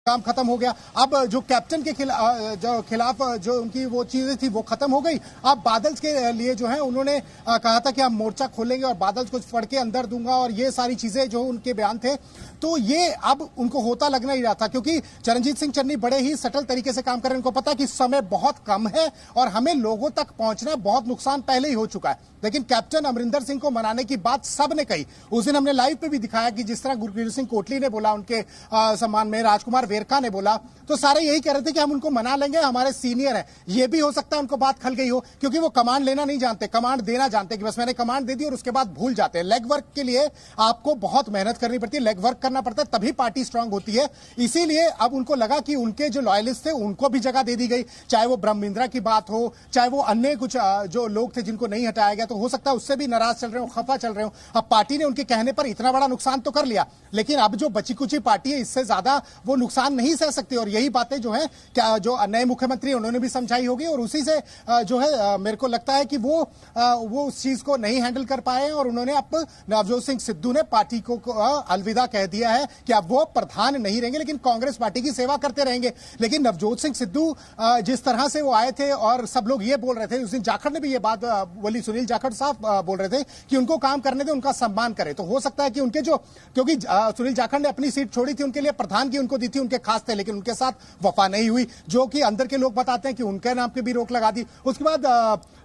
काम खत्म हो गया। अब जो कैप्टन के खिलाफ जो उनकी वो चीजें थी वो खत्म हो गई। अब बादल के लिए जो है उन्होंने कहा था कि हम मोर्चा खोलेंगे और बादल को फड़ के अंदर दूंगा और ये सारी चीजें जो उनके बयान थे, तो ये अब उनको होता लगना ही रहा था, क्योंकि चरणजीत सिंह चन्नी बड़े ही सटल तरीके से काम कर रहे हैं। उनको पता है कि समय बहुत कम है और हमें लोगों तक पहुंचना, बहुत नुकसान पहले ही हो चुका है। लेकिन कैप्टन अमरिंदर सिंह को मनाने की बात सबने कही। उस दिन हमने लाइव पे भी दिखाया कि जिस तरह गुरकीरत सिंह कोटली ने बोला उनके सम्मान में, राजकुमार वेरका ने बोला, तो सारे यही कह रहे थे कि हम उनको मना लेंगे, हमारे सीनियर हैं। ये भी हो सकता है उनको बात खल गई हो, क्योंकि वो कमांड लेना नहीं जानते, कमांड देना जानते, कि बस मैंने कमांड दे दी और उसके बाद भूल जाते हैं। लेग वर्क के लिए आपको बहुत मेहनत करनी पड़ती है, लेग वर्क करना पड़ता है, तभी पार्टी स्ट्रांग होती है। इसीलिए अब उनको लगा कि उनके जो लॉयलिस्ट थे उनको भी जगह दे दी गई, चाहे वो ब्रह्मेंद्रा की बात हो, चाहे वो अन्य कुछ जो लोग थे जिनको नहीं हटाया गया, तो हो सकता है उससे भी नाराज चल रहे हो, खफा चल रहे हो। अब पार्टी ने उनके कहने पर इतना बड़ा नुकसान तो कर लिया, लेकिन अब जो बची कुची पार्टी है इससे ज्यादा वो नुकसान नहीं सह सकती। और यही बातें जो है क्या जो नए मुख्यमंत्री उन्होंने भी समझाई होगी, और उसी से जो है मेरे को लगता है कि वो उस चीज को नहीं हैंडल कर पाए हैं। और उन्होंने अब नवजोत सिंह सिद्धू ने पार्टी को अलविदा कह दिया है कि अब वो प्रधान नहीं रहेंगे, लेकिन कांग्रेस पार्टी की सेवा करते रहेंगे। लेकिन नवजोत सिंह सिद्धू जिस तरह से वो आए थे और सब लोग ये बोल रहे थे, उस दिन जाखड़ ने भी ये बात बोली, सुनील जाखड़ साहब बोल रहे थे कि उनको काम करने दे, उनका सम्मान करे। तो हो सकता है कि उनके जो, क्योंकि सुनील जाखड़ ने अपनी सीट छोड़ी थी, उनके लिए प्रधान की उनको दी थी, उनके खास थे, लेकिन उनके साथ वफा नहीं हुई, जो कि अंदर के लोग बताते हैं कि उनके नाम पे भी रोक लगा दी। उसके बाद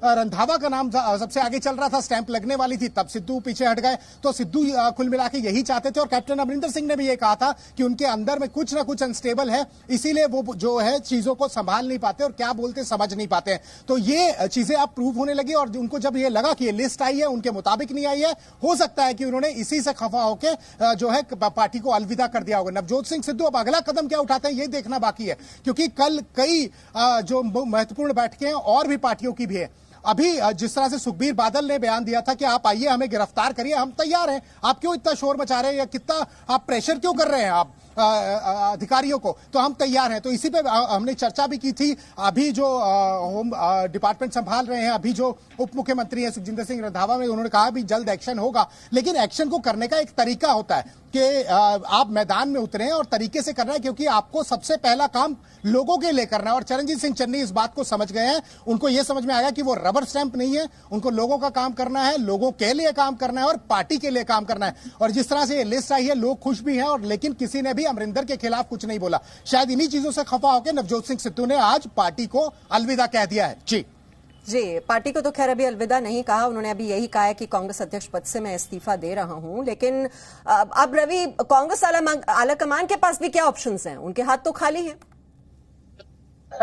रंधावा का नाम सबसे आगे चल रहा था, स्टैंप लगने वाली थी, तब सिद्धू पीछे हट गए। तो सिद्धू कुल मिला के यही चाहते थे, और कैप्टन अमरिंदर सिंह ने भी ये कहा था कि उनके अंदर में कुछ ना कुछ अनस्टेबल है, इसीलिए वो जो है चीजों को संभाल नहीं पाते और क्या बोलते समझ नहीं पाते हैं। तो ये चीजें अब प्रूव होने लगी, और उनको जब ये लगा कि ये लिस्ट आई है उनके मुताबिक नहीं आई है, हो सकता है कि उन्होंने इसी से खफा होकर जो है पार्टी को अलविदा कर दिया होगा। नवजोत सिंह सिद्धू अब अगला कदम क्या उठाते हैं ये देखना बाकी है, क्योंकि कल कई जो महत्वपूर्ण बैठकें हैं और भी पार्टियों की भी है। अभी जिस तरह से सुखबीर बादल ने बयान दिया था कि आप आइए हमें गिरफ्तार करिए, हम तैयार हैं, आप क्यों इतना शोर मचा रहे हैं या कितना आप प्रेशर क्यों कर रहे हैं आप अधिकारियों को, तो हम तैयार हैं। तो इसी पे हमने चर्चा भी की थी। अभी जो होम डिपार्टमेंट संभाल रहे हैं, अभी जो उप मुख्यमंत्री हैं सुखजिंदर सिंह रंधावा में, उन्होंने कहा भी जल्द एक्शन होगा, लेकिन एक्शन को करने का एक तरीका होता है कि आप मैदान में उतरे और तरीके से करना है, क्योंकि आपको सबसे पहला काम लोगों के लिए करना है। और चरणजीत सिंह चन्नी इस बात को समझ गए हैं, उनको यह समझ में आया कि वो रबर स्टैंप नहीं है, उनको लोगों का काम करना है, लोगों के लिए काम करना है और पार्टी के लिए काम करना है। और जिस तरह से ये लिस्ट आई है, लोग खुश भी हैं, और लेकिन किसी ने भी अमरिंदर के खिलाफ कुछ नहीं बोला। शायद इन्हीं चीजों से खफा होकर नवजोत सिंह सिद्धू ने आज पार्टी को अलविदा कह दिया है। जी, पार्टी को तो खैर अभी अलविदा नहीं कहा, उन्होंने अभी यही कहा है कि कांग्रेस अध्यक्ष पद से मैं इस्तीफा दे रहा हूं। लेकिन अब रवि, कांग्रेस आला कमान के पास भी क्या ऑप्शंस हैं? उनके हाथ तो खाली हैं।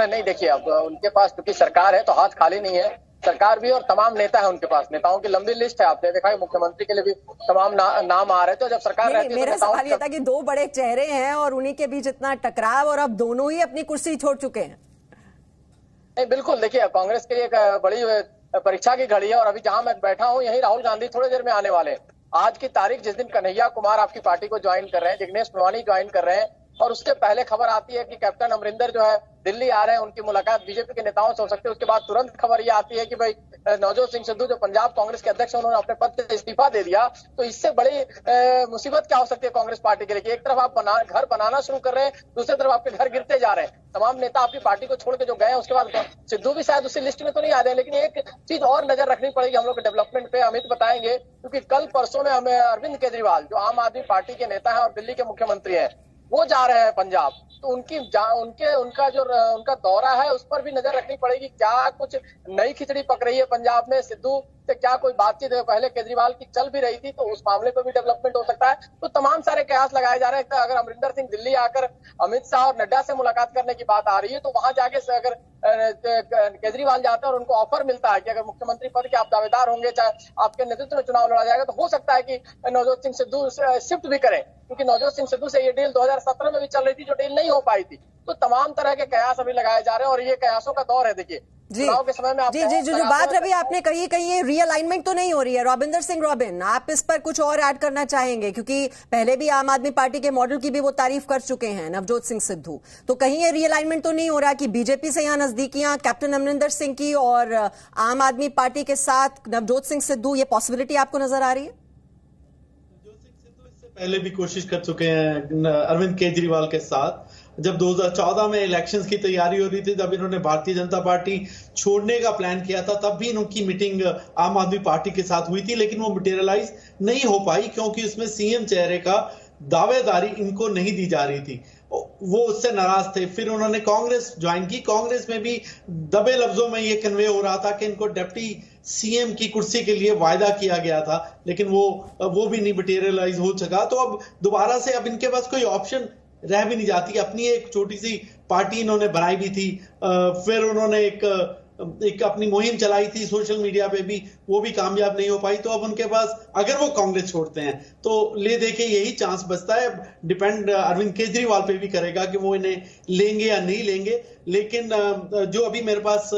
नहीं, देखिए, अब उनके पास क्योंकि सरकार है तो हाथ खाली नहीं है, सरकार भी और तमाम नेता है उनके पास, नेताओं की लंबी लिस्ट है। आपने देखा है मुख्यमंत्री के लिए भी तमाम नाम आ रहे थे। तो जब सरकार रहती है, मेरा सवाल यह था कि दो बड़े चेहरे हैं और उन्हीं के बीच इतना टकराव, और अब दोनों ही अपनी कुर्सी छोड़ चुके हैं। नहीं, बिल्कुल, देखिए, कांग्रेस के लिए एक बड़ी परीक्षा की घड़ी है, और अभी जहां मैं बैठा हूं यही राहुल गांधी थोड़ी देर में आने वाले हैं। आज की तारीख जिस दिन कन्हैया कुमार आपकी पार्टी को ज्वाइन कर रहे हैं, जिग्नेश मेवानी ज्वाइन कर रहे हैं, और उसके पहले खबर आती है कि कैप्टन अमरिंदर जो है दिल्ली आ रहे हैं, उनकी मुलाकात बीजेपी के नेताओं से हो सकती है। उसके बाद तुरंत खबर ये आती है कि भाई नवजोत सिंह सिद्धू जो पंजाब कांग्रेस के अध्यक्ष हैं, उन्होंने अपने पद से इस्तीफा दे दिया। तो इससे बड़ी मुसीबत क्या हो सकती है कांग्रेस पार्टी के लिए कि एक तरफ आप घर बनाना शुरू कर रहे हैं, दूसरी तरफ आपके घर गिरते जा रहे हैं। तमाम नेता आपकी पार्टी को छोड़ के जो गए हैं, उसके बाद सिद्धू भी शायद उसी लिस्ट में तो नहीं आ रहे, लेकिन एक चीज और नजर रखनी पड़ेगी हम लोग के डेवलपमेंट पे, अमित बताएंगे, क्योंकि कल परसों में हमें अरविंद केजरीवाल जो आम आदमी पार्टी के नेता है और दिल्ली के मुख्यमंत्री है, वो जा रहे हैं पंजाब। तो उनका दौरा है, उस पर भी नजर रखनी पड़ेगी। क्या कुछ नई खिचड़ी पक रही है पंजाब में? सिद्धू से क्या कोई बातचीत पहले केजरीवाल की चल भी रही थी, तो उस मामले पर भी डेवलपमेंट हो सकता है। तो तमाम सारे कयास लगाए जा रहे हैं। अगर अमरिंदर सिंह दिल्ली आकर अमित शाह और नड्डा से मुलाकात करने की बात आ रही है, तो वहां जाके अगर केजरीवाल जाते हैं और उनको ऑफर मिलता है कि अगर मुख्यमंत्री पद के आप दावेदार होंगे, चाहे आपके नेतृत्व में चुनाव लड़ा जाएगा, तो हो सकता है कि नवजोत सिंह सिद्धू शिफ्ट भी करें, क्योंकि नवजोत सिंह सिद्धू से ये डील 2017 में भी चल रही थी, जो डील नहीं हो पाई थी। तो तमाम तरह के कयास अभी लगाए जा रहे हैं, और ये कयासों का दौर है। देखिए, चुनाव के समय में आप जो बात रवि आपने कही रीअलाइनमेंट तो नहीं हो रही है। रॉबिंदर सिंह रॉबिन, आप इस पर कुछ और ऐड करना चाहेंगे, क्योंकि पहले भी आम आदमी पार्टी के मॉडल की भी वो तारीफ कर चुके हैं नवजोत सिंह सिद्धू, तो कहीं ये रीअलाइनमेंट तो नहीं हो रहा कि बीजेपी से यहाँ नजदीकियां कैप्टन अमरिंदर सिंह की और आम आदमी पार्टी के साथ नवजोत सिंह सिद्धू, ये पॉसिबिलिटी आपको नजर आ रही है? नवजोत सिंह सिद्धू इससे पहले भी कोशिश कर चुके हैं अरविंद केजरीवाल के साथ, जब 2014 में इलेक्शंस की तैयारी हो रही थी तब इन्होंने भारतीय जनता पार्टी छोड़ने का प्लान किया था। तब भी इनकी मीटिंग आम आदमी पार्टी के साथ हुई थी, लेकिन वो मटेरियलाइज नहीं हो पाई क्योंकि उसमें सीएम चेहरे का दावेदारी इनको नहीं दी जा रही थी। वो उससे नाराज थे। फिर उन्होंने कांग्रेस ज्वाइन की। कांग्रेस में भी दबे लफ्जों में ये कन्वे हो रहा था कि इनको डिप्टी सीएम की कुर्सी के लिए वायदा किया गया था, लेकिन वो भी नहीं मटेरियलाइज हो सका। तो अब दोबारा से अब इनके पास कोई ऑप्शन रह भी नहीं जाती। अपनी एक छोटी सी पार्टी इन्होंने बनाई भी थी, फिर उन्होंने एक अपनी मुहिम चलाई थी सोशल मीडिया पे भी, वो भी कामयाब नहीं हो पाई। तो अब उनके पास अगर वो कांग्रेस छोड़ते हैं तो ले दे के यही चांस बचता है। डिपेंड अरविंद केजरीवाल पे भी करेगा कि वो इन्हें लेंगे या नहीं लेंगे। लेकिन जो अभी मेरे पास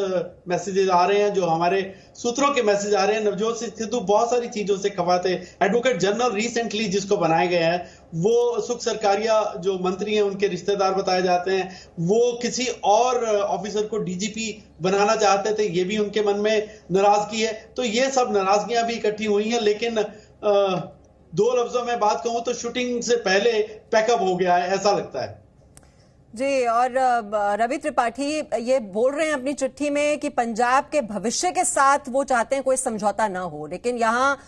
मैसेजेस आ रहे हैं, जो हमारे सूत्रों के मैसेज आ रहे हैं, नवजोत सिंह सिद्धू बहुत सारी चीजों से खफा थे। एडवोकेट जनरल रिसेंटली जिसको बनाए गए हैं वो सुख सरकारिया जो मंत्री हैं उनके रिश्तेदार बताए जाते हैं। वो किसी और ऑफिसर को डीजीपी बनाना चाहते थे, ये भी उनके मन में नाराजगी है। तो ये सब नाराजगियां भी इकट्ठी हुई हैं। लेकिन दो लफ्जों में बात कहूं तो शूटिंग से पहले पैकअप हो गया है, ऐसा लगता है जी। और रवि त्रिपाठी ये बोल रहे हैं अपनी चिट्ठी में कि पंजाब के भविष्य के साथ वो चाहते हैं कोई समझौता ना हो, लेकिन यहाँ